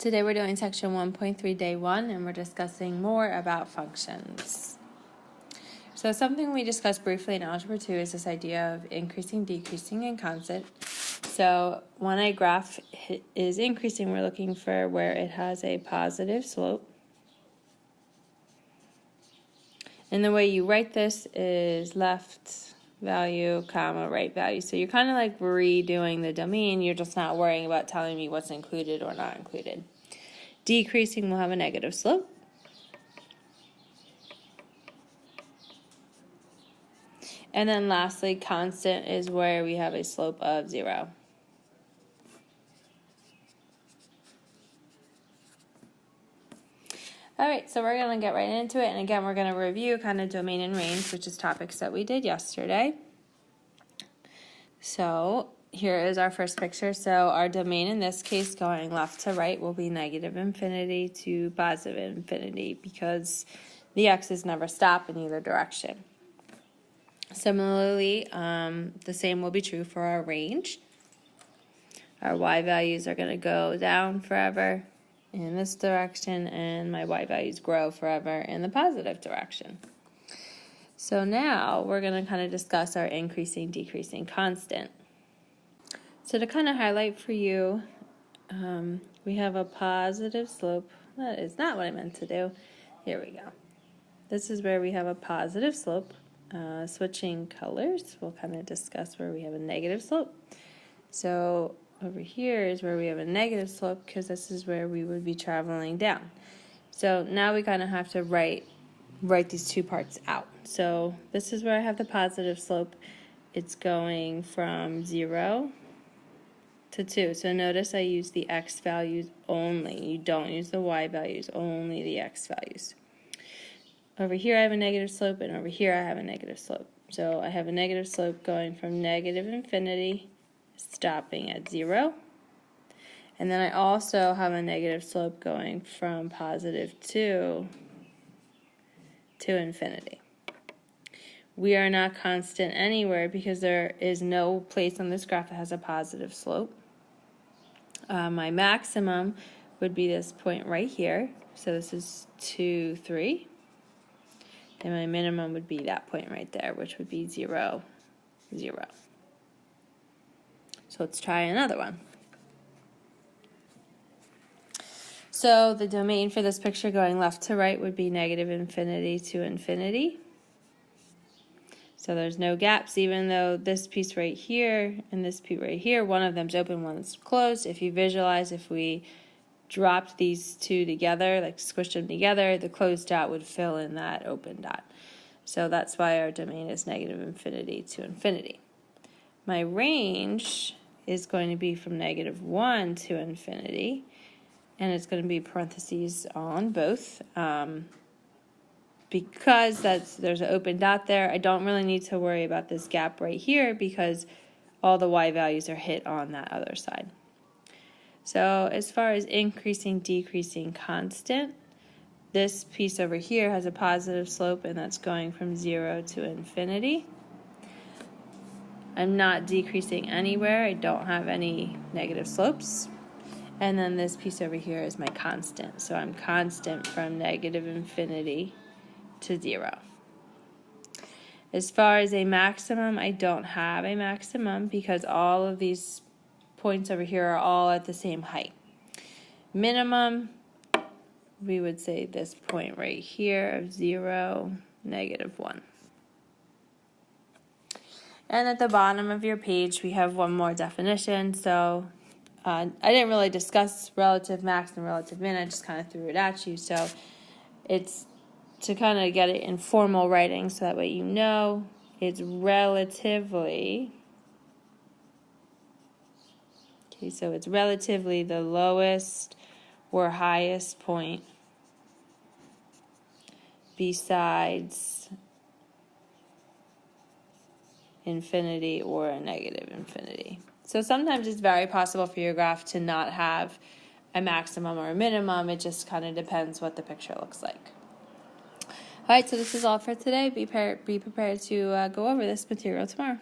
Today we're doing section 1.3 day 1 and we're discussing more about functions. So something we discussed briefly in algebra 2 is this idea of increasing, decreasing, and constant. So when a graph is increasing, we're looking for where it has a positive slope. And the way you write this is left value, comma, right value. So you're kind of like redoing the domain. You're just not worrying about telling me what's included or not included. Decreasing will have a negative slope. And then lastly, constant is where we have a slope of 0. Alright, so we're going to get right into it. And again, we're going to review kind of domain and range, which is topics that we did yesterday. So here is our first picture. So our domain in this case going left to right will be negative infinity to positive infinity because the x's never stop in either direction. Similarly, the same will be true for our range. Our y values are going to go down forever in this direction, and my y values grow forever in the positive direction. So now we're going to kind of discuss our increasing, decreasing constant. So to kind of highlight for you, we have a positive slope. That is not what I meant to do. Here we go. This is where we have a positive slope. Switching colors, we'll kind of discuss where we have a negative slope. So over here is where we have a negative slope because this is where we would be traveling down. So now we kind of have to write these two parts out. So this is where I have the positive slope. It's going from 0 to 2. So notice I use the x values only. You don't use the y values, only the x values. Over here I have a negative slope, and over here I have a negative slope. So I have a negative slope going from negative infinity, stopping at 0. And then I also have a negative slope going from positive 2 to infinity. We are not constant anywhere because there is no place on this graph that has a positive slope. My maximum would be this point right here. So this is 2, 3. And my minimum would be that point right there, which would be 0, 0. So let's try another one. So the domain for this picture going left to right would be negative infinity to infinity. So there's no gaps, even though this piece right here and this piece right here, one of them's open, one's closed. If you visualize, if we dropped these two together, like squished them together, the closed dot would fill in that open dot. So that's why our domain is negative infinity to infinity. My range is going to be from negative 1 to infinity, and it's going to be parentheses on both. Because there's an open dot there, I don't really need to worry about this gap right here because all the y values are hit on that other side. So as far as increasing, decreasing constant, this piece over here has a positive slope, and that's going from 0 to infinity. I'm not decreasing anywhere. I don't have any negative slopes. And then this piece over here is my constant. So I'm constant from negative infinity to 0. As far as a maximum, I don't have a maximum because all of these points over here are all at the same height. Minimum, we would say this point right here of 0, negative 1. And at the bottom of your page, we have one more definition. So I didn't really discuss relative max and relative min. I just kind of threw it at you. So it's to kind of get it in formal writing so that way you know it's relatively. Okay, so it's relatively the lowest or highest point besides infinity or a negative infinity. So sometimes it's very possible for your graph to not have a maximum or a minimum. It just kind of depends what the picture looks like. All right, so this is all for today. Be prepared to go over this material tomorrow.